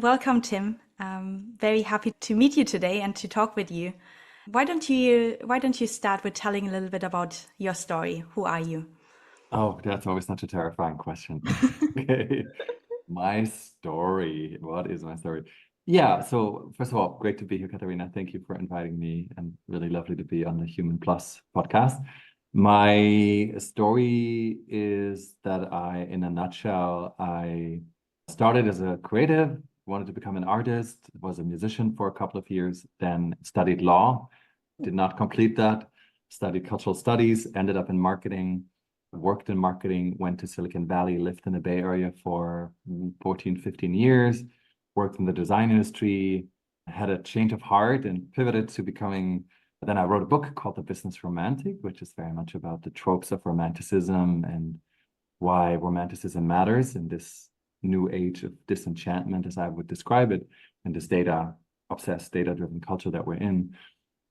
Welcome, Tim. Very happy to meet you today and to talk with you. Why don't you start with telling a little bit about your story? Who are you? Oh, that's always such a terrifying question. Okay. My story. What is my story? Yeah, so first of all, great to be here, Katarina. Thank you for inviting me and really lovely to be on the Human Plus podcast. My story is that in a nutshell, I started as a creative, wanted to become an artist, was a musician for a couple of years, then studied law, did not complete that, studied cultural studies, ended up in marketing, worked in marketing, went to Silicon Valley, lived in the Bay Area for 14, 15 years, worked in the design industry, had a change of heart and pivoted to becoming. Then I wrote a book called The Business Romantic, which is very much about the tropes of romanticism and why romanticism matters in this new age of disenchantment, as I would describe it, in this data-obsessed, data-driven culture that we're in.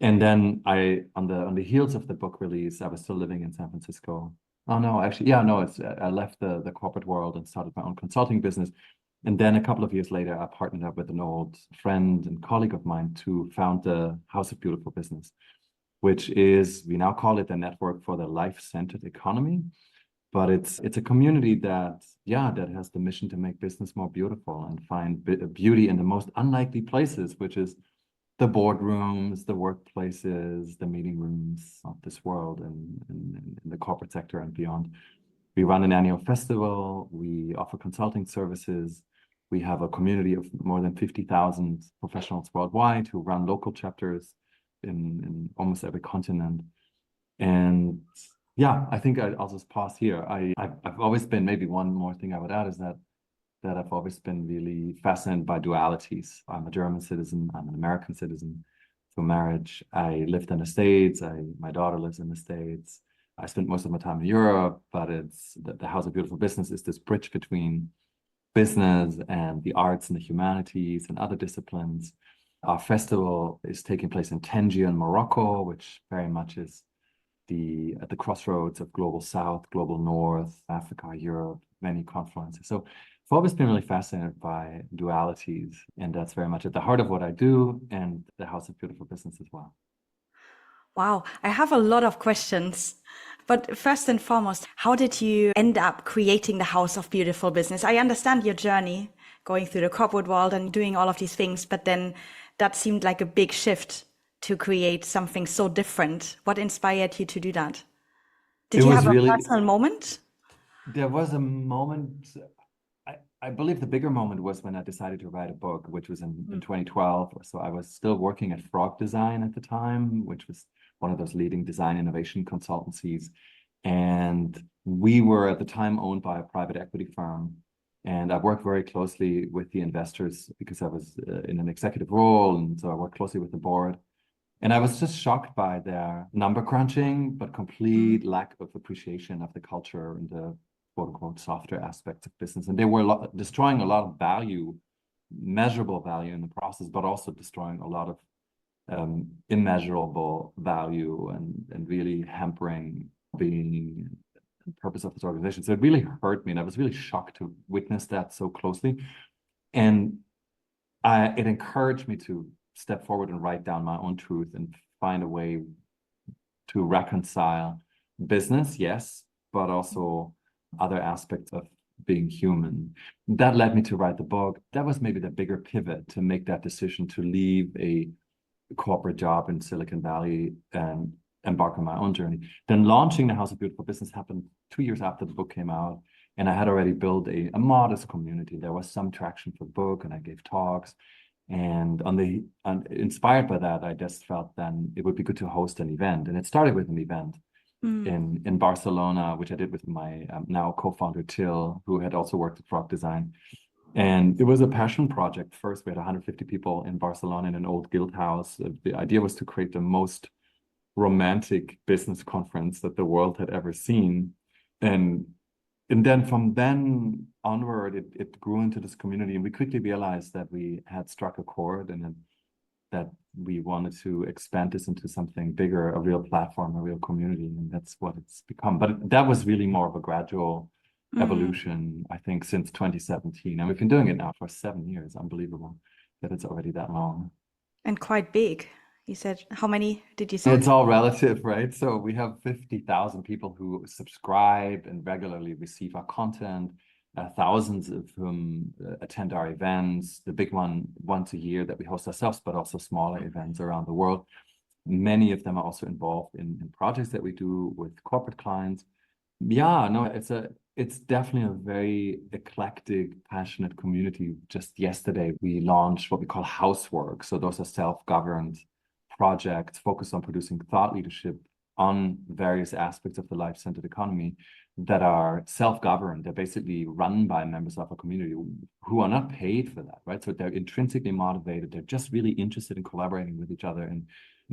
And then on the heels of the book release, I was still living in San Francisco. Oh no, actually, yeah, no, I left the corporate world and started my own consulting business. And then a couple of years later, I partnered up with an old friend and colleague of mine to found the House of Beautiful business, which is, we now call it the Network for the Life-Centered Economy. But it's a community that has the mission to make business more beautiful and find beauty in the most unlikely places, which is the boardrooms, the workplaces, the meeting rooms of this world and in the corporate sector and beyond. We run an annual festival. We offer consulting services. We have a community of more than 50,000 professionals worldwide who run local chapters in almost every continent. And yeah, I think I'll just pause here. I've always been, maybe one more thing I would add is that I've always been really fascinated by dualities. I'm a German citizen, I'm an American citizen through marriage. I lived in the States, my daughter lives in the States. I spent most of my time in Europe, but it's the House of Beautiful Business is this bridge between business and the arts and the humanities and other disciplines. Our festival is taking place in Tangier in Morocco, which very much is at the crossroads of global South, global North, Africa, Europe, many confluences. So I've always been really fascinated by dualities, and that's very much at the heart of what I do and the House of Beautiful Business as well. Wow, I have a lot of questions. But first and foremost, how did you end up creating the House of Beautiful Business? I understand your journey going through the corporate world and doing all of these things, but then that seemed like a big shift to create something so different. What inspired you to do that? It Did you was have a really, personal moment? there was a moment, I believe the bigger moment was when I decided to write a book, which was in 2012. So I was still working at Frog Design at the time, which was one of those leading design innovation consultancies. And we were at the time owned by a private equity firm. And I worked very closely with the investors because I was in an executive role. And so I worked closely with the board. And I was just shocked by their number crunching, but Mm. complete lack of appreciation of the culture and the quote unquote softer aspects of business. And they were destroying a lot of value, measurable value in the process, but also destroying a lot of immeasurable value and really hampering being the purpose of this organization. So it really hurt me. And I was really shocked to witness that so closely. And it encouraged me to step forward and write down my own truth and find a way to reconcile business, yes, but also other aspects of being human. That led me to write the book. That was maybe the bigger pivot to make that decision to leave a corporate job in Silicon Valley and embark on my own journey. Then launching the House of Beautiful Business happened 2 years after the book came out. And I had already built a modest community. There was some traction for the book, and I gave talks. And inspired by that, I just felt then it would be good to host an event. And it started with an event Mm. in Barcelona, which I did with my now co-founder Till, who had also worked at Frog Design. And it was a passion project. First, we had 150 people in Barcelona in an old guild house. The idea was to create the most romantic business conference that the world had ever seen. And then from then onward, it grew into this community, and we quickly realized that we had struck a chord and that we wanted to expand this into something bigger, a real platform, a real community, and that's what it's become. But that was really more of a gradual evolution, I think, since 2017. And we've been doing it now for 7 years. Unbelievable that it's already that long. And quite big. You said, how many did you say? It's all relative, right? So we have 50,000 people who subscribe and regularly receive our content, thousands of whom attend our events, the big one once a year that we host ourselves, but also smaller events around the world. Many of them are also involved in projects that we do with corporate clients. Yeah, no, it's definitely a very eclectic, passionate community. Just yesterday, we launched what we call housework. So those are self-governed projects focused on producing thought leadership on various aspects of the life-centered economy that are self-governed. They're basically run by members of a community who are not paid for that, right? So they're intrinsically motivated. They're just really interested in collaborating with each other and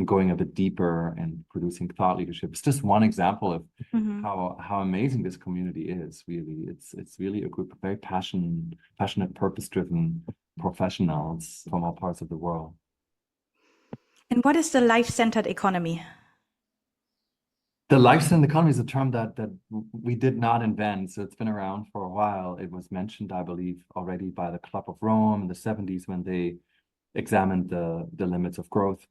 going a bit deeper and producing thought leadership. It's just one example of how amazing this community is, really. It's really a group of very passionate, purpose-driven professionals from all parts of the world. And what is the life-centered economy? The life-centered economy is a term that we did not invent, so it's been around for a while. It was mentioned, I believe, already by the Club of Rome in the 70s when they examined the limits of growth.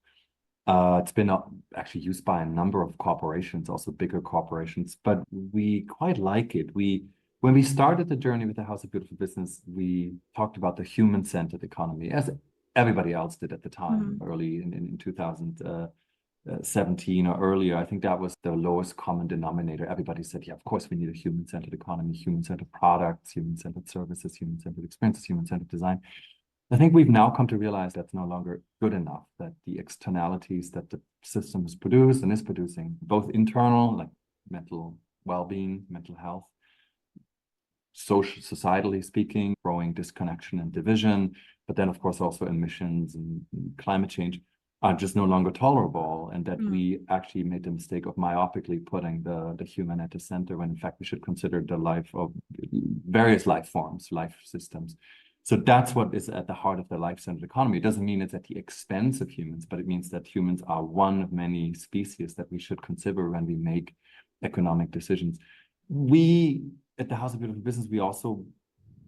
It's been actually used by a number of corporations, also bigger corporations, but we quite like it. When we started the journey with the House of Beautiful Business, we talked about the human-centered economy, as everybody else did at the time, early in 2017 or earlier. I think that was the lowest common denominator. Everybody said, yeah, of course we need a human-centered economy, human-centered products, human-centered services, human-centered experiences, human-centered design. I think we've now come to realize that's no longer good enough, that the externalities that the system has produced and is producing, both internal, like mental well-being, mental health, societally speaking, growing disconnection and division, but then of course also emissions and climate change are just no longer tolerable, and that we actually made the mistake of myopically putting the human at the center, when in fact we should consider the life of various life forms, life systems. So that's what is at the heart of the life-centered economy. It doesn't mean it's at the expense of humans, but it means that humans are one of many species that we should consider when we make economic decisions. We, at the House of Beautiful Business, we also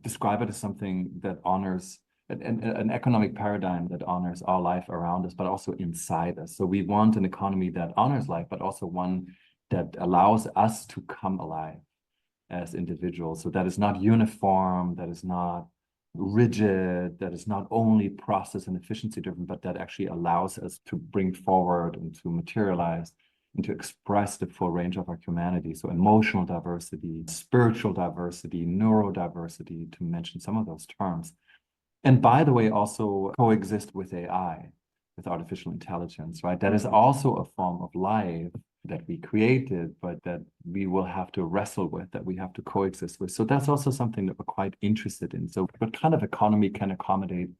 describe it as something that honors an economic paradigm that honors our life around us, but also inside us. So we want an economy that honors life, but also one that allows us to come alive as individuals. So that is not uniform, that is not rigid, that is not only process and efficiency driven, but that actually allows us to bring forward and to materialize and to express the full range of our humanity. So emotional diversity, spiritual diversity, neurodiversity, to mention some of those terms. And by the way, also coexist with AI, with artificial intelligence, right? That is also a form of life that we created, but that we will have to wrestle with, that we have to coexist with. So that's also something that we're quite interested in. So what kind of economy can accommodate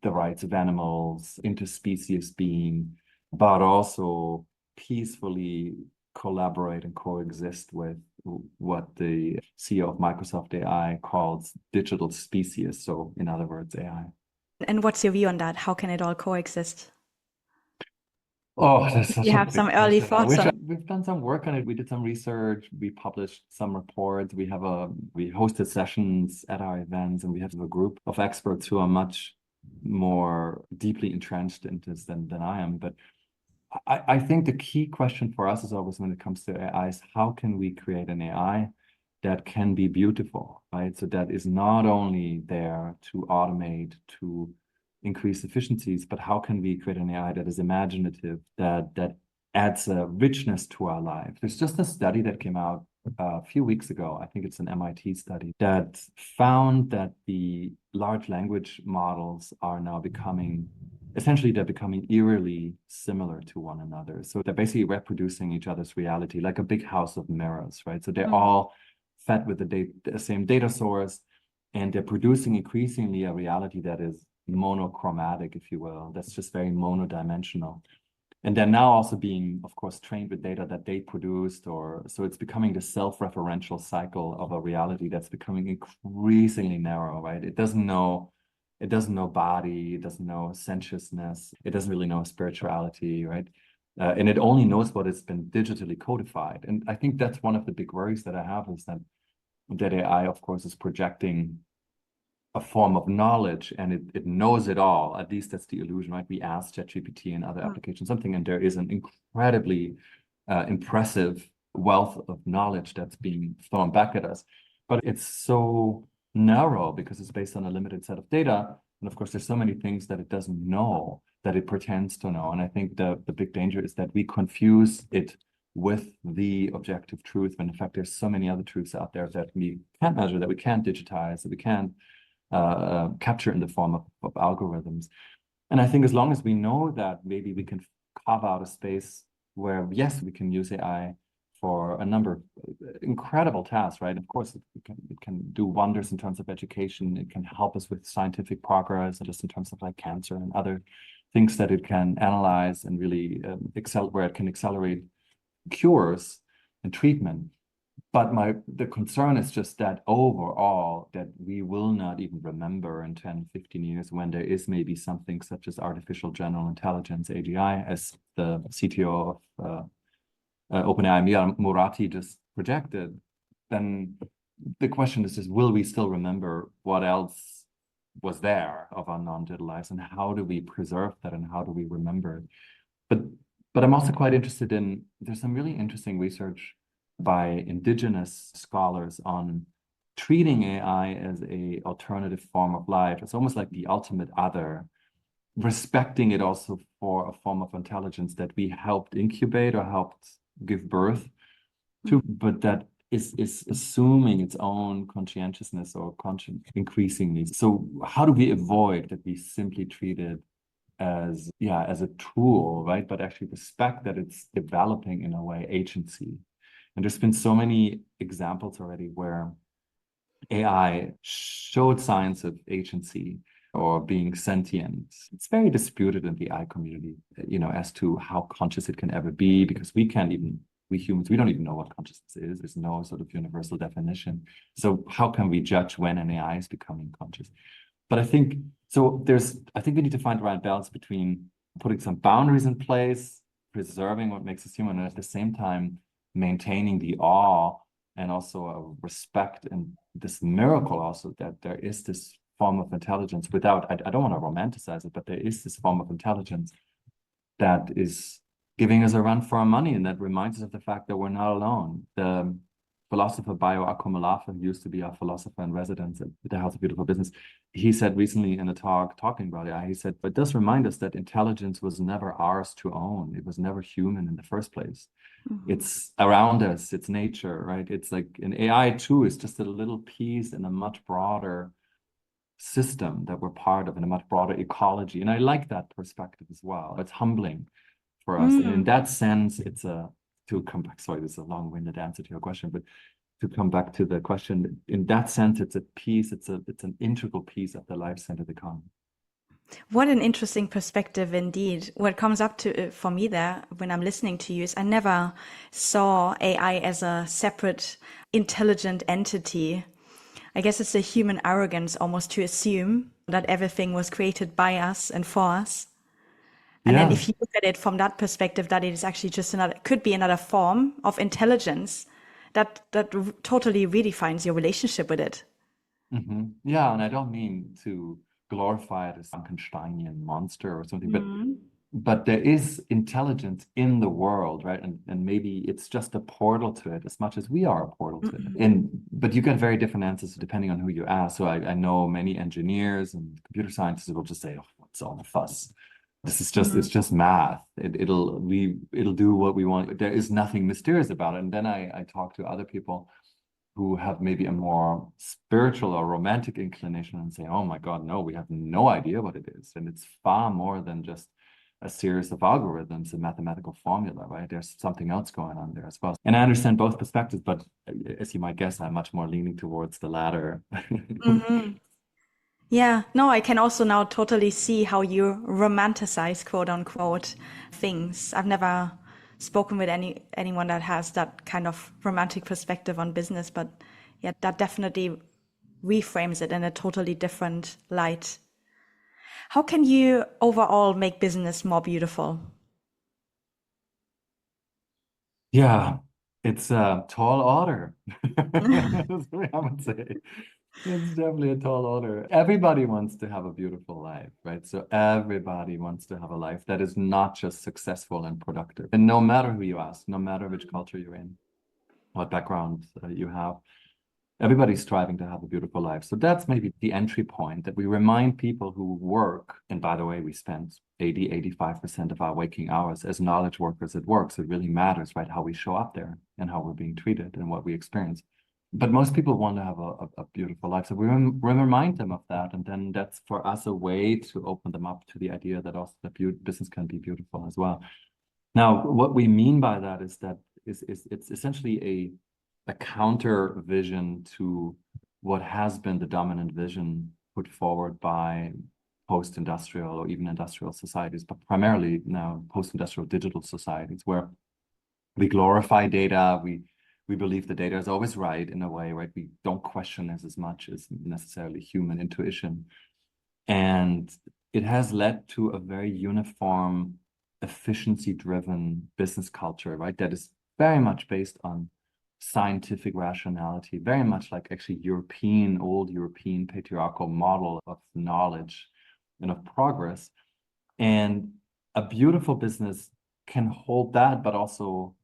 the rights of animals, interspecies being, but also peacefully collaborate and coexist with what the CEO of Microsoft AI calls digital species. So in other words, AI. And what's your view on that? How can it all coexist? Oh, that's such You a have big some early question. thoughts on. We've done some work on it. We did some research. We published some reports. We hosted sessions at our events, and we have a group of experts who are much more deeply entrenched into this than I am. But I think the key question for us is always, when it comes to AI, is how can we create an AI that can be beautiful, right? So that is not only there to automate, to increase efficiencies, but how can we create an AI that is imaginative, that adds a richness to our life? There's just a study that came out a few weeks ago. I think it's an MIT study that found that the large language models are now essentially they're becoming eerily similar to one another. So they're basically reproducing each other's reality, like a big house of mirrors, right? So they're all fed with the same data source, and they're producing increasingly a reality that is monochromatic, if you will, that's just very monodimensional. And they're now also being, of course, trained with data that they produced, so it's becoming the self-referential cycle of a reality that's becoming increasingly narrow, right? It doesn't know body, it doesn't know sentiousness, it doesn't really know spirituality, right? And it only knows what has been digitally codified. And I think that's one of the big worries that I have, is that that AI, of course, is projecting a form of knowledge and it knows it all. At least that's the illusion, right? We ask ChatGPT and other applications something, and there is an incredibly impressive wealth of knowledge that's being thrown back at us. But it's so narrow because it's based on a limited set of data. And of course, there's so many things that it doesn't know that it pretends to know. And I think the big danger is that we confuse it with the objective truth, when in fact there's so many other truths out there that we can't measure, that we can't digitize, that we can't capture in the form of algorithms. And I think as long as we know that, maybe we can carve out a space where, yes, we can use AI for a number of incredible tasks, right? Of course, it can do wonders in terms of education. It can help us with scientific progress, just in terms of like cancer and other things that it can analyze and really where it can accelerate cures and treatment. But the concern is just that overall, that we will not even remember in 10, 15 years when there is maybe something such as artificial general intelligence, AGI, as the CTO of OpenAI, Mia Murati, just projected. Then the question is just, will we still remember what else was there of our non-digital lives, and how do we preserve that, and how do we remember it? But I'm also quite interested in, there's some really interesting research by indigenous scholars on treating AI as a alternative form of life. It's almost like the ultimate other, respecting it also for a form of intelligence that we helped incubate or helped give birth to, but that is assuming its own conscientiousness or increasingly. So how do we avoid that we simply treat it as a tool, right? But actually respect that it's developing, in a way, agency. And there's been so many examples already where AI showed signs of agency or being sentient. It's very disputed in the AI community, as to how conscious it can ever be, because we humans, we don't even know what consciousness is. There's no sort of universal definition. So how can we judge when an AI is becoming conscious? But I think we need to find the right balance between putting some boundaries in place, preserving what makes us human, and at the same time maintaining the awe and also a respect and this miracle also that there is this form of intelligence without, I don't want to romanticize it, but there is this form of intelligence that is giving us a run for our money, and that reminds us of the fact that we're not alone. The philosopher Bayo Akomolafe, who used to be our philosopher in residence at the House of Beautiful Business, he said recently in a talk talking about AI, he said, but it does remind us that intelligence was never ours to own. It was never human in the first place. Mm-hmm. It's around us, it's nature, right? It's like an AI too is just a little piece in a much broader system that we're part of, in a much broader ecology. And I like that perspective as well. It's humbling for us. And in that sense, to come back, sorry, this is a long-winded answer to your question, but to come back to the question, in that sense, it's a piece, it's an integral piece of the life-centered economy. What an interesting perspective indeed. What comes up to for me there when I'm listening to you is I never saw AI as a separate intelligent entity. I guess it's a human arrogance almost to assume that everything was created by us and for us. And then if you look at it from that perspective, that it is actually just could be another form of intelligence that totally redefines your relationship with it. Mm-hmm. Yeah, and I don't mean to glorify it as Frankensteinian monster or something, but there is intelligence in the world, right? And maybe it's just a portal to it as much as we are a portal to it. But you get very different answers depending on who you ask. So I know many engineers and computer scientists will just say, oh, what's all the fuss? This is just, it's just math. It'll do what we want. There is nothing mysterious about it. And then I talk to other people who have maybe a more spiritual or romantic inclination and say, oh my God, no, we have no idea what it is. And it's far more than just a series of algorithms, a mathematical formula, right? There's something else going on there as well. And I understand both perspectives, but as you might guess, I'm much more leaning towards the latter. Yeah, no, I can also now totally see how you romanticize, quote unquote, things. I've never spoken with anyone that has that kind of romantic perspective on business, but yeah, that definitely reframes it in a totally different light. How can you overall make business more beautiful? Yeah, It's a tall order. That's what I would say. It's definitely a tall order. Everybody wants to have a beautiful life, right? So everybody wants to have a life that is not just successful and productive. And no matter who you ask, no matter which culture you're in, what background you have, everybody's striving to have a beautiful life. So that's maybe the entry point, that we remind people who work. And by the way, we spend 85% of our waking hours as knowledge workers at work. So it really matters, right? How we show up there and how we're being treated and what we experience. But most people want to have a beautiful life. So we remind them of that. And then that's for us a way to open them up to the idea that also the business can be beautiful as well. Now, what we mean by that is that it's essentially a counter vision to what has been the dominant vision put forward by post-industrial or even industrial societies, but primarily now post-industrial digital societies, where we glorify data, we believe the data is always right in a way, right? We don't question as much as necessarily human intuition. And it has led to a very uniform, efficiency-driven business culture, right? That is very much based on scientific rationality, very much like actually old European patriarchal model of knowledge and of progress. And a beautiful business can hold that, but also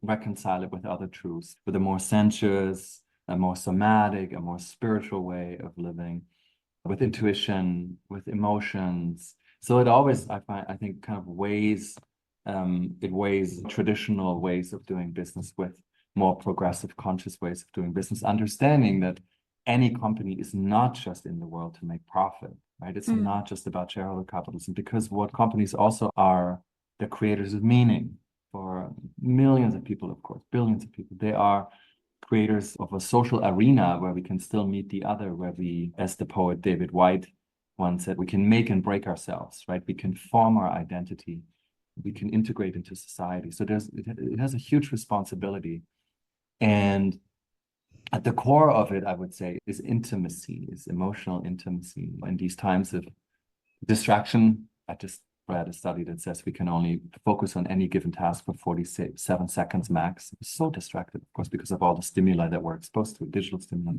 reconcile it with other truths, with a more sensuous, a more somatic, a more spiritual way of living, with intuition, with emotions. So it always, I think, kind of weighs traditional ways of doing business with more progressive, conscious ways of doing business, understanding that any company is not just in the world to make profit, right? It's not just about shareholder capitalism, because what companies also are, the creators of meaning for millions of people, of course, billions of people. They are creators of a social arena where we can still meet the other, where we, as the poet David Whyte once said, we can make and break ourselves, right? We can form our identity. We can integrate into society. So it has a huge responsibility. And at the core of it, I would say, is intimacy, is emotional intimacy. In these times of distraction, I just read a study that says we can only focus on any given task for 47 seconds max. We're so distracted, of course, because of all the stimuli that we're exposed to, digital stimuli.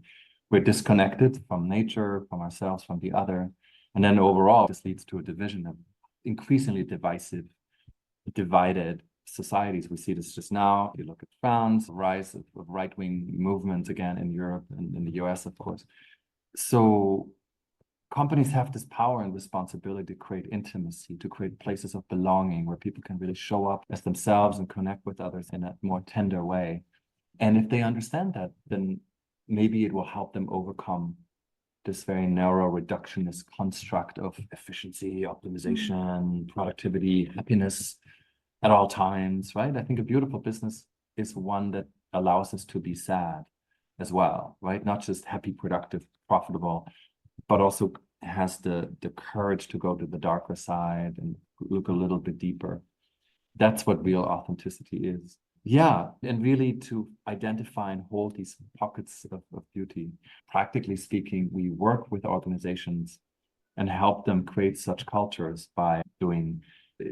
We're disconnected from nature, from ourselves, from the other. And then overall, this leads to a division of increasingly divided societies. We see this just now. You look at France, rise of right-wing movements again in Europe and in the US, of course. So companies have this power and responsibility to create intimacy, to create places of belonging where people can really show up as themselves and connect with others in a more tender way. And if they understand that, then maybe it will help them overcome this very narrow reductionist construct of efficiency, optimization, productivity, happiness at all times, right? I think a beautiful business is one that allows us to be sad as well, right? Not just happy, productive, profitable, but also has the courage to go to the darker side and look a little bit deeper. That's what real authenticity is. Yeah, and really to identify and hold these pockets of beauty. Practically speaking, we work with organizations and help them create such cultures by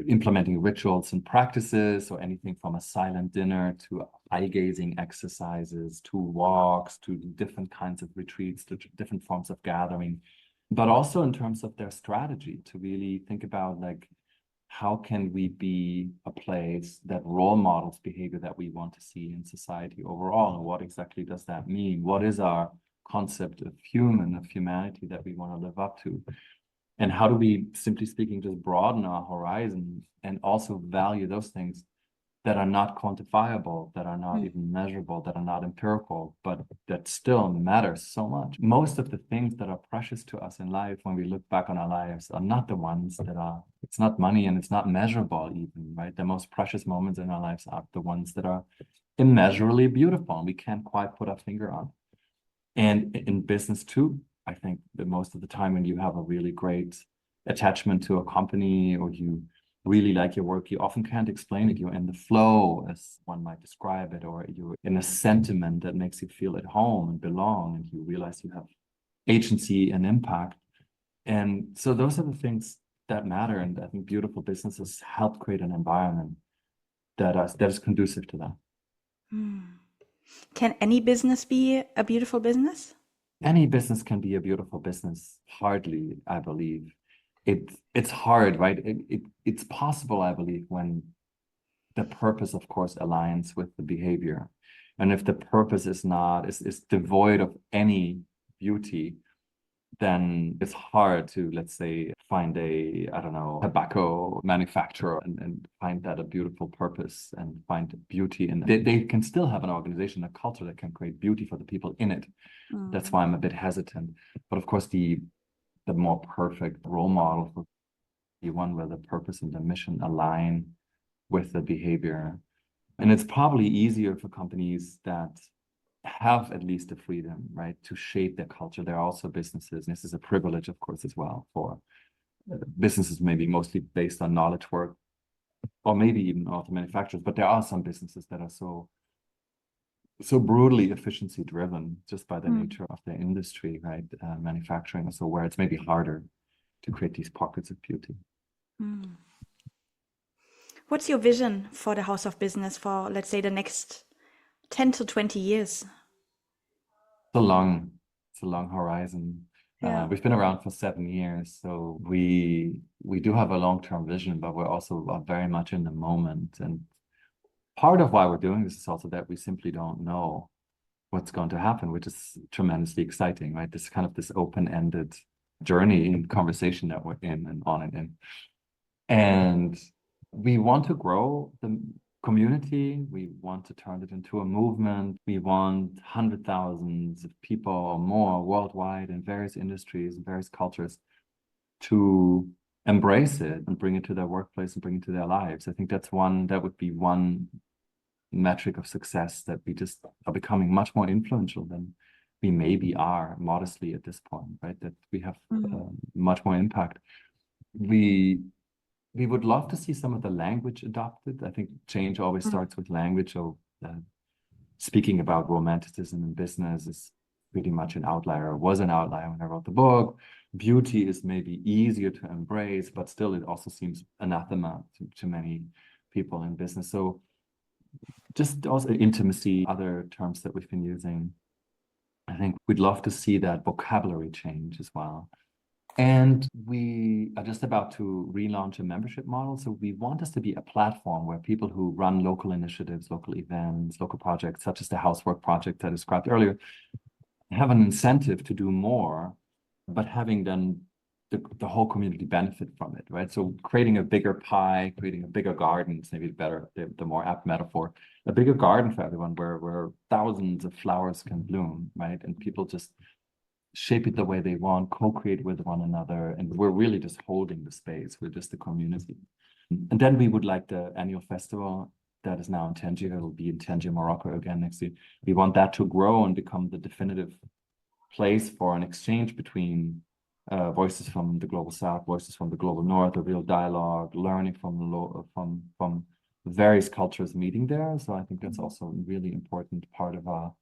implementing rituals and practices, or anything from a silent dinner to eye gazing exercises, to walks, to different kinds of retreats, to different forms of gathering, but also in terms of their strategy to really think about, like, how can we be a place that role models behavior that we want to see in society overall? And what exactly does that mean? What is our concept of humanity that we want to live up to? And how do we, simply speaking, just broaden our horizons and also value those things that are not quantifiable, that are not even measurable, that are not empirical, but that still matter so much. Most of the things that are precious to us in life, when we look back on our lives, are not the ones that are, it's not money and it's not measurable even, right? The most precious moments in our lives are the ones that are immeasurably beautiful and we can't quite put our finger on. And in business too, I think that most of the time when you have a really great attachment to a company, or you really like your work, you often can't explain it. You're in the flow, as one might describe it, or you're in a sentiment that makes you feel at home and belong, and you realize you have agency and impact. And so those are the things that matter. And I think beautiful businesses help create an environment that is conducive to that. Can any business be a beautiful business? Any business can be a beautiful business. Hardly, I believe. It's hard, right? It's possible, I believe, when the purpose, of course, aligns with the behavior. And if the purpose is devoid of any beauty, then it's hard to, let's say, find I don't know, tobacco manufacturer and find that a beautiful purpose and find beauty in it. They can still have an organization, a culture that can create beauty for the people in it. That's why I'm a bit hesitant. But of course, the more perfect role model for the one where the purpose and the mission align with the behavior. And it's probably easier for companies that have at least the freedom, right, to shape their culture. There are also businesses, and this is a privilege, of course, as well, for businesses maybe mostly based on knowledge work, or maybe even auto manufacturers. But there are some businesses that are so brutally efficiency driven just by the nature of their industry, right, manufacturing, so where it's maybe harder to create these pockets of beauty. What's your vision for the House of Business for, let's say, the next 10 to 20 years? It's a long horizon. Yeah. We've been around for 7 years, so we do have a long-term vision, but we're also very much in the moment. And part of why we're doing this is also that we simply don't know what's going to happen, which is tremendously exciting, right? This kind of this open-ended journey and conversation that we're in and on and in. And we want to grow the community. We want to turn it into a movement. We want 100,000 of people or more worldwide in various industries and various cultures to embrace it and bring it to their workplace and bring it to their lives. I think that would be one metric of success, that we just are becoming much more influential than we maybe are modestly at this point, right? That we have much more impact. We would love to see some of the language adopted. I think change always starts with language. So speaking about romanticism in business is pretty much an outlier, or was an outlier when I wrote the book. Beauty is maybe easier to embrace, but still it also seems anathema to many people in business. So just also intimacy, other terms that we've been using. I think we'd love to see that vocabulary change as well. And we are just about to relaunch a membership model. So we want this to be a platform where people who run local initiatives, local events, local projects, such as the housework project I described earlier, have an incentive to do more, but having then the whole community benefit from it, right? So creating a bigger pie, creating a bigger garden, it's maybe the more apt metaphor, a bigger garden for everyone where thousands of flowers can bloom, right? And people just shape it the way they want, co-create with one another. And we're really just holding the space. We're just the community. And then we would like the annual festival that is now in Tangier. It'll be in Tangier, Morocco again next year. We want that to grow and become the definitive place for an exchange between voices from the global south, voices from the global north, a real dialogue, learning from various cultures meeting there. So I think that's also a really important part of our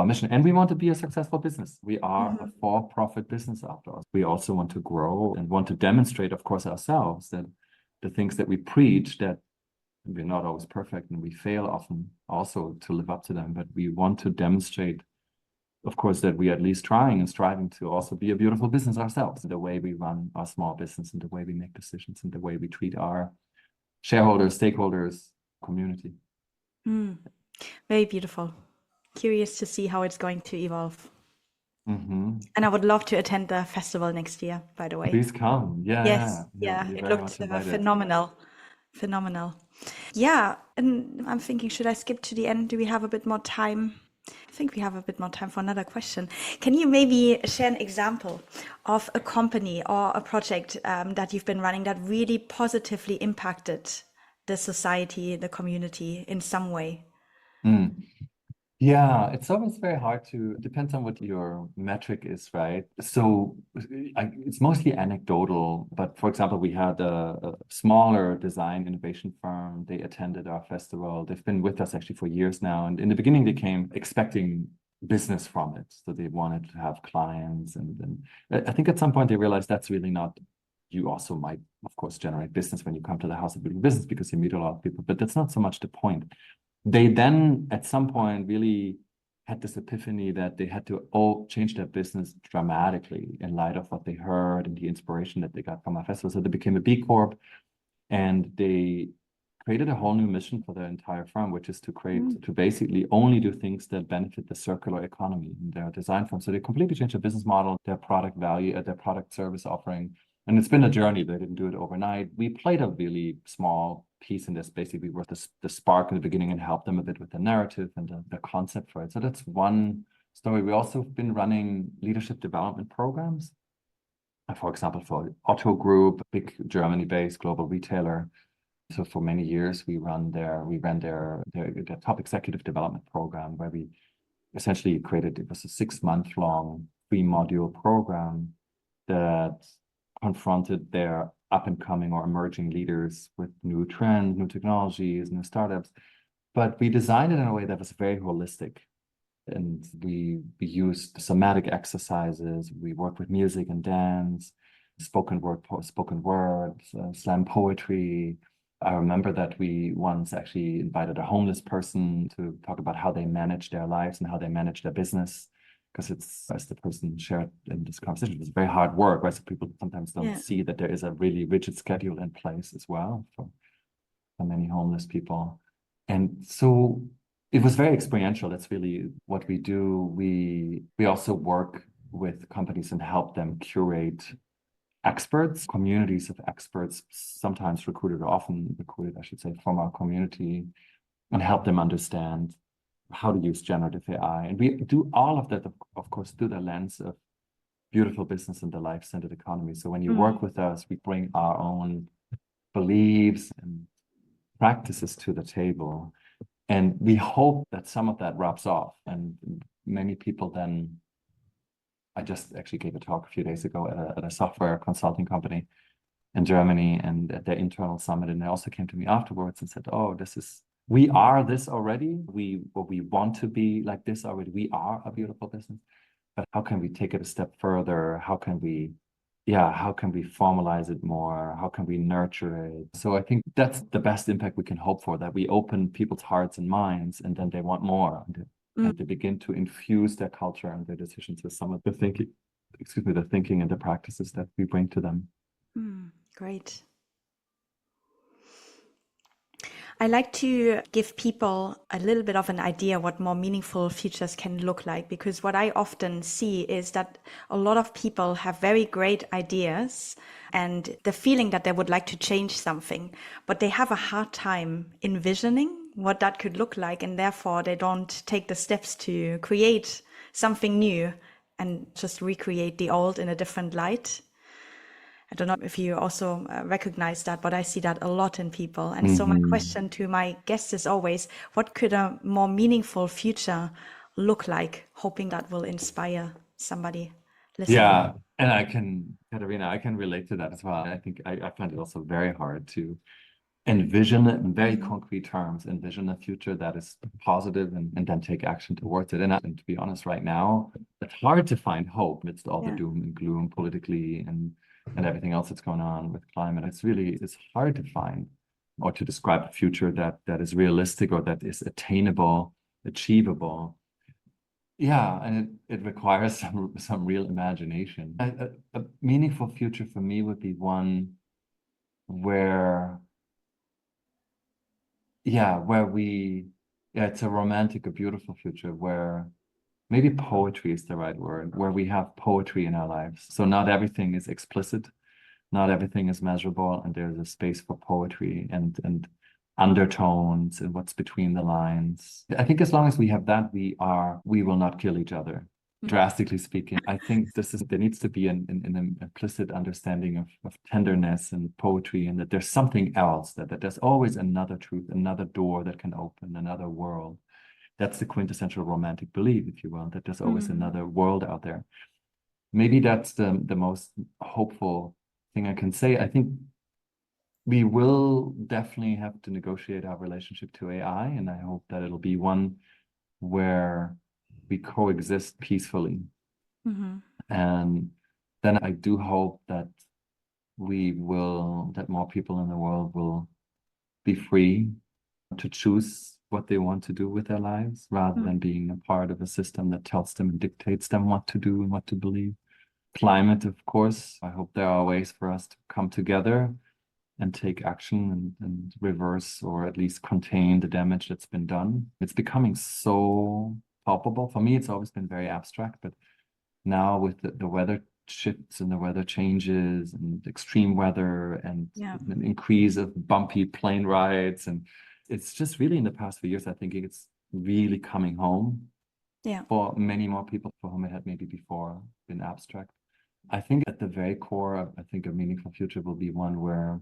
mission. And we want to be a successful business. We are a for-profit business after all. We also want to grow and want to demonstrate, of course, ourselves that the things that we preach, that we're not always perfect and we fail often also to live up to them, but we want to demonstrate, of course, that we are at least trying and striving to also be a beautiful business ourselves, the way we run our small business and the way we make decisions and the way we treat our shareholders, stakeholders, community. Very beautiful. Curious to see how it's going to evolve. And I would love to attend the festival next year, by the way. Please come. Yes, yeah, it looked phenomenal. Yeah, and I'm thinking, should I skip to the end? Do we have a bit more time? I think we have a bit more time for another question. Can you maybe share an example of a company or a project that you've been running that really positively impacted the society, the community in some way? Yeah, it's always very hard depends on what your metric is, right? So it's mostly anecdotal, but for example, we had a smaller design innovation firm. They attended our festival. They've been with us actually for years now. And in the beginning, they came expecting business from it. So they wanted to have clients. And I think at some point they realized that's really not, you also might, of course, generate business when you come to the House of Building Business because you meet a lot of people, but that's not so much the point. They then at some point really had this epiphany that they had to all change their business dramatically in light of what they heard and the inspiration that they got from our festival. So they became a B Corp, and they created a whole new mission for their entire firm, which is to basically only do things that benefit the circular economy in their design firm. So they completely changed their business model, their product value, their product service offering. And it's been a journey. They didn't do it overnight. We played a really small piece in this. Basically, we were the spark in the beginning and helped them a bit with the narrative and the concept for it. So that's one story. We also have been running leadership development programs. For example, for Otto Group, big Germany-based global retailer. So for many years, we ran their top executive development program, where we essentially it was a 6-month-long 3-module program that confronted their up-and-coming or emerging leaders with new trends, new technologies, new startups. But we designed it in a way that was very holistic. And we used somatic exercises. We worked with music and dance, spoken word, slam poetry. I remember that we once actually invited a homeless person to talk about how they manage their lives and how they manage their business. Because it's, as the person shared in this conversation, it's very hard work, right? So people sometimes don't see that there is a really rigid schedule in place as well for many homeless people. And so it was very experiential. That's really what we do. We also work with companies and help them curate experts, communities of experts, sometimes recruited or often recruited, I should say, from our community, and help them understand how to use generative AI. And we do all of that, of course, through the lens of beautiful business and the life-centered economy. So when you work with us, we bring our own beliefs and practices to the table. And we hope that some of that rubs off. And many people then, I just actually gave a talk a few days ago at a software consulting company in Germany, and at their internal summit. And they also came to me afterwards and said, oh, we are this already. We want to be like this already. We are a beautiful business. But how can we take it a step further? How can we formalize it more? How can we nurture it? So I think that's the best impact we can hope for, that we open people's hearts and minds, and then they want more. And they begin to infuse their culture and their decisions with some of the thinking and the practices that we bring to them. Great. I like to give people a little bit of an idea what more meaningful futures can look like, because what I often see is that a lot of people have very great ideas and the feeling that they would like to change something, but they have a hard time envisioning what that could look like, and therefore they don't take the steps to create something new and just recreate the old in a different light. I don't know if you also recognize that, but I see that a lot in people. And so my question to my guests is always, what could a more meaningful future look like? Hoping that will inspire somebody listening. Yeah, and Katarina, I can relate to that as well. I think I find it also very hard to envision it in very concrete terms, envision a future that is positive and then take action towards it. And to be honest, right now, it's hard to find hope amidst all the doom and gloom politically and everything else that's going on with climate. It's hard to find or to describe a future that is realistic or that is attainable, achievable. Yeah, and it requires some real imagination. A meaningful future for me would be one where it's a romantic, a beautiful future where maybe poetry is the right word, where we have poetry in our lives. So not everything is explicit, not everything is measurable, and there's a space for poetry and undertones and what's between the lines. I think as long as we have that, we will not kill each other. Drastically speaking, I think there needs to be an implicit understanding of tenderness and poetry, and that there's something else, that there's always another truth, another door that can open, another world. That's the quintessential romantic belief, if you will, that there's always another world out there. Maybe that's the most hopeful thing I can say. I think we will definitely have to negotiate our relationship to AI, and I hope that it'll be one where we coexist peacefully. And then I do hope that more people in the world will be free to choose what they want to do with their lives rather Mm. than being a part of a system that tells them and dictates them what to do and what to believe. Climate, of course. I hope there are ways for us to come together and take action and reverse or at least contain the damage that's been done. It's becoming so palpable. For me, it's always been very abstract, but now with the weather shifts and the weather changes and extreme weather and Yeah. an increase of bumpy plane rides, and it's just really in the past few years, I think it's really coming home Yeah. for many more people for whom it had maybe before been abstract. I think at the very core, I think a meaningful future will be one where,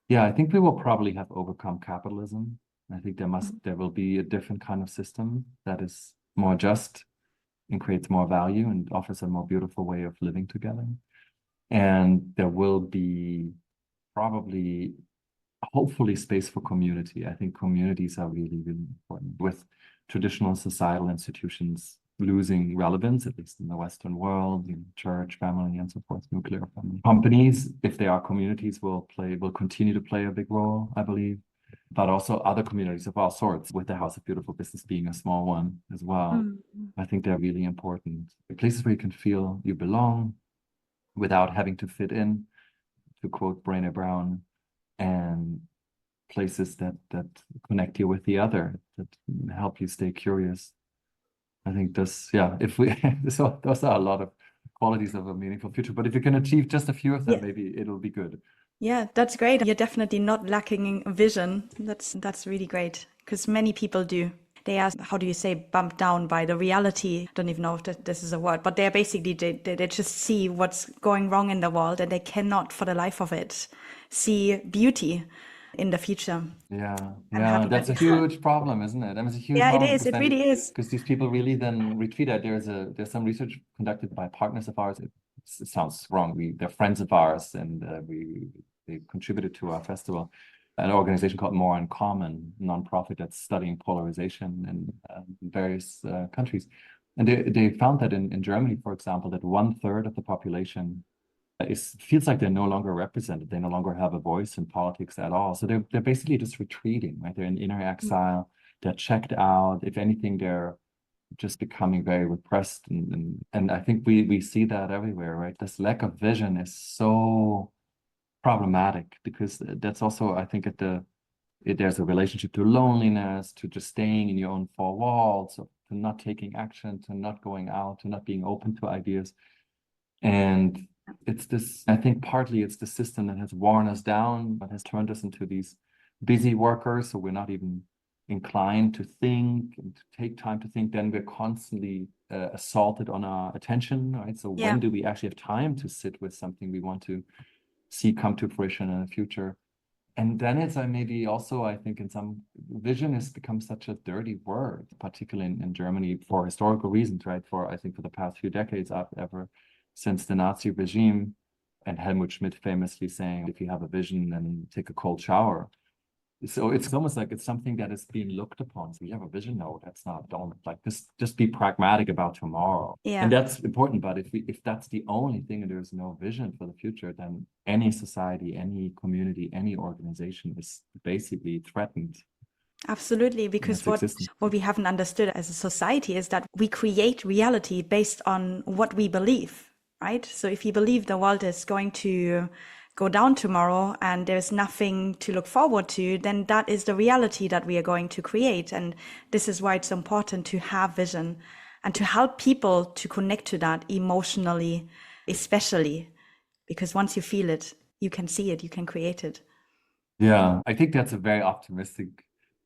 yeah, I think we will probably have overcome capitalism. I think there will be a different kind of system that is more just and creates more value and offers a more beautiful way of living together. And there will be probably, hopefully, space for community. I think communities are really, really important. With traditional societal institutions losing relevance, at least in the Western world, church, family, and so forth, nuclear family. Companies, if they are communities, will continue to play a big role, I believe. But also other communities of all sorts, with the House of Beautiful Business being a small one as well. I think they're really important. Places where you can feel you belong without having to fit in, to quote Brené Brown, and places that connect you with the other, that help you stay curious. I think if we, so those are a lot of qualities of a meaningful future. But if you can achieve just a few of them, Yeah. maybe it'll be good. Yeah, that's great. You're definitely not lacking in vision. That's really great because many people do. They are, how do you say, bumped down by the reality. I don't even know if this is a word, but they're basically, they just see what's going wrong in the world and they cannot, for the life of it, see beauty in the future Yeah, and yeah, happiness. that's a huge problem, isn't it? I mean, it's a huge Yeah, it problem is. It really is. because these people really then retreat. There's some research conducted by partners of ours. It sounds wrong. They're friends of ours, and they contributed to our festival. An organization called More in Common, nonprofit that's studying polarization in various countries, and they found that in Germany, for example, that 1/3 of the population feels like they're no longer represented. They no longer have a voice in politics at all. So they're basically just retreating, right? They're in inner exile. They're checked out. If anything, they're just becoming very repressed. And I think we see that everywhere, right? This lack of vision is so problematic because that's also, I think, there's a relationship to loneliness, to just staying in your own four walls, to not taking action, to not going out, to not being open to ideas. And it's this, I think partly it's the system that has worn us down, but has turned us into these busy workers. So we're not even inclined to think and to take time to think. Then we're constantly assaulted on our attention, right? So Yeah. when do we actually have time to sit with something we want to see come to fruition in the future? And then it's maybe also, I think, in some vision has become such a dirty word, particularly in Germany for historical reasons, right? I think for the past few decades, since the Nazi regime, and Helmut Schmidt famously saying, if you have a vision, then take a cold shower. So it's almost like it's something that is being looked upon. So you have a vision, no, that's not, don't like this, just be pragmatic about tomorrow. Yeah. And that's important. But if that's the only thing and there's no vision for the future, then any society, any community, any organization is basically threatened. Absolutely, because what we haven't understood as a society is that we create reality based on what we believe, right? So if you believe the world is going to go down tomorrow and there's nothing to look forward to, then that is the reality that we are going to create. And this is why it's important to have vision and to help people to connect to that emotionally, especially because once you feel it, you can see it, you can create it. Yeah, I think that's a very optimistic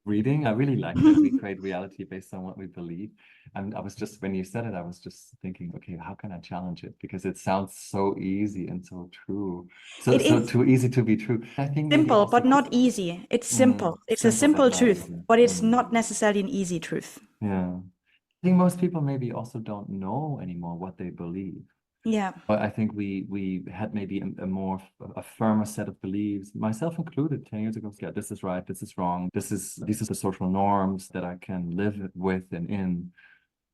reading. I really like that we create reality based on what we believe. And when you said it, I was just thinking, okay, how can I challenge it? Because it sounds so easy and so true. It So is too easy to be true. I think maybe simple, also but not easy. It's simple. It's a simple, but simple not truth, easy. but it's not necessarily an easy truth. Yeah. I think most people maybe also don't know anymore what they believe. Yeah. But I think we had maybe a firmer set of beliefs, myself included, 10 years ago. Yeah, this is right, this is wrong, these are the social norms that I can live with and in.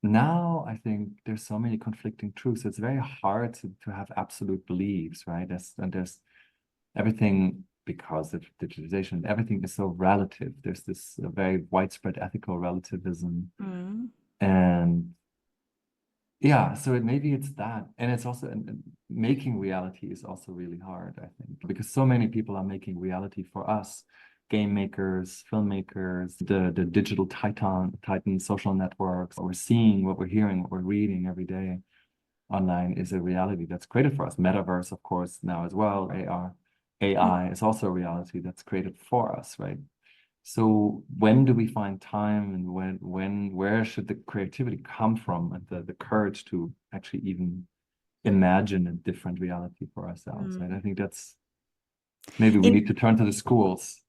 Now I think there's so many conflicting truths. It's very hard to have absolute beliefs, right? There's everything because of digitalization, everything is so relative. There's this very widespread ethical relativism. Mm. And yeah, so maybe it's that. And it's also and making reality is also really hard, I think, because so many people are making reality for us. Game makers, filmmakers, the digital titan social networks. What we're seeing, what we're hearing, what we're reading every day online is a reality that's created for us. Metaverse, of course, now as well. AR, AI is also a reality that's created for us, right? So when do we find time, and where should the creativity come from, and the courage to actually even imagine a different reality for ourselves, right? I think that's maybe we need to turn to the schools.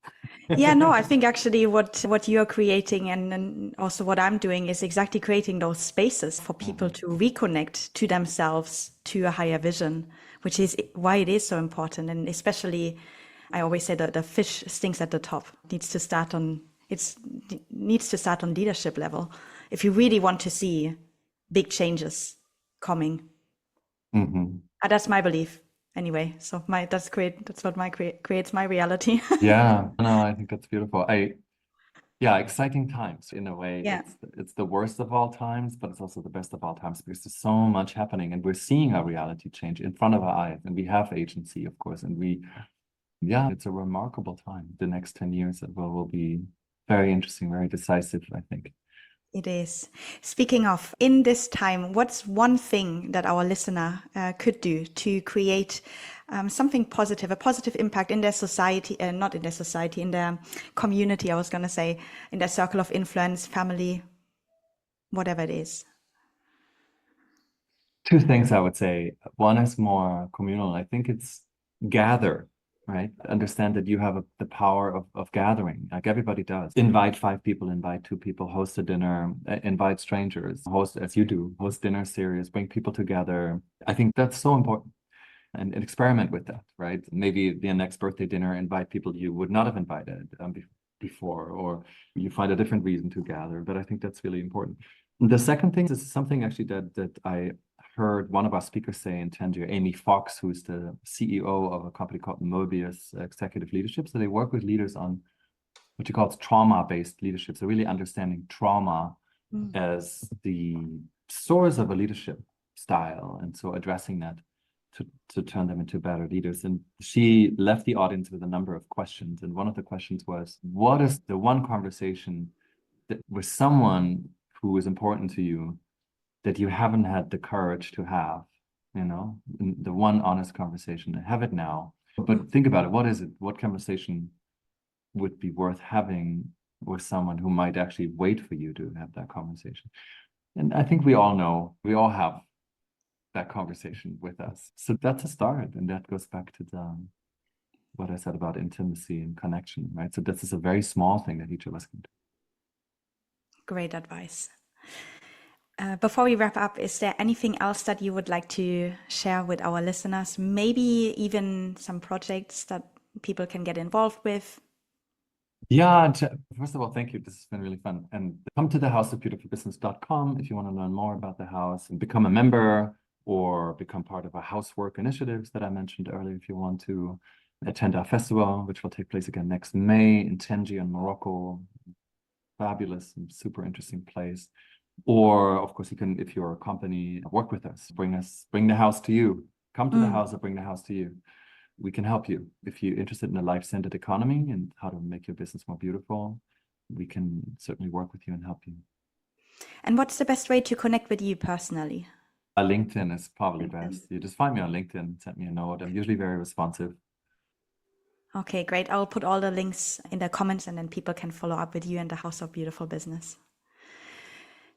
Yeah, no, I think actually what you're creating and also what I'm doing is exactly creating those spaces for people to reconnect to themselves, to a higher vision, which is why it is so important. And especially, I always say that the fish stinks at the top. It needs to start on leadership level. If you really want to see big changes coming. Mhm. That's my belief anyway. So that's what creates my reality. Yeah, no, I think that's beautiful. Yeah, exciting times in a way. Yeah. It's the worst of all times, but it's also the best of all times because there's so much happening, and we're seeing our reality change in front of our eyes, and we have agency, of course, and yeah, it's a remarkable time. The next 10 years will be very interesting, very decisive, I think. It is. Speaking of, in this time, what's one thing that our listener could do to create something positive, a positive impact in their society, not in their society, in their community, I was going to say, in their circle of influence, family, whatever it is? Two things I would say. One is more communal. I think it's gather, right? Understand that you have the power of gathering, like everybody does. Invite 5 people, invite 2 people, host a dinner, invite strangers, host as you do, host dinner series, bring people together. I think that's so important. And experiment with that, right? Maybe the next birthday dinner, invite people you would not have invited before, or you find a different reason to gather. But I think that's really important. The second thing is something actually that I heard one of our speakers say in Tangier, Amy Fox, who's the CEO of a company called Mobius Executive Leadership. So they work with leaders on what you call trauma-based leadership. So really understanding trauma as the source of a leadership style, and so addressing that to turn them into better leaders. And she left the audience with a number of questions. And one of the questions was, what is the one conversation that with someone who is important to you that you haven't had the courage to have, the one honest conversation? Have it now. But think about it. What is it? What conversation would be worth having with someone who might actually wait for you to have that conversation? And I think we all know, we all have that conversation with us. So that's a start. And that goes back to what I said about intimacy and connection, right? So this is a very small thing that each of us can do. Great advice. Before we wrap up, is there anything else that you would like to share with our listeners? Maybe even some projects that people can get involved with? Yeah, first of all, thank you. This has been really fun. And come to thehouseofbeautifulbusiness.com if you want to learn more about the house and become a member or become part of our housework initiatives that I mentioned earlier. If you want to attend our festival, which will take place again next May in Tangier in Morocco. Fabulous and super interesting place. Or of course you can, if you're a company, work with us, bring the house to you. Come to the house or bring the house to you. We can help you. If you're interested in a life-centered economy and how to make your business more beautiful, we can certainly work with you and help you. And what's the best way to connect with you personally? LinkedIn is probably best. You just find me on LinkedIn, send me a note. I'm usually very responsive. Okay, great. I'll put all the links in the comments and then people can follow up with you and the House of Beautiful Business.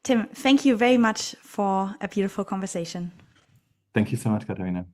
Tim, thank you very much for a beautiful conversation. Thank you so much, Katharina.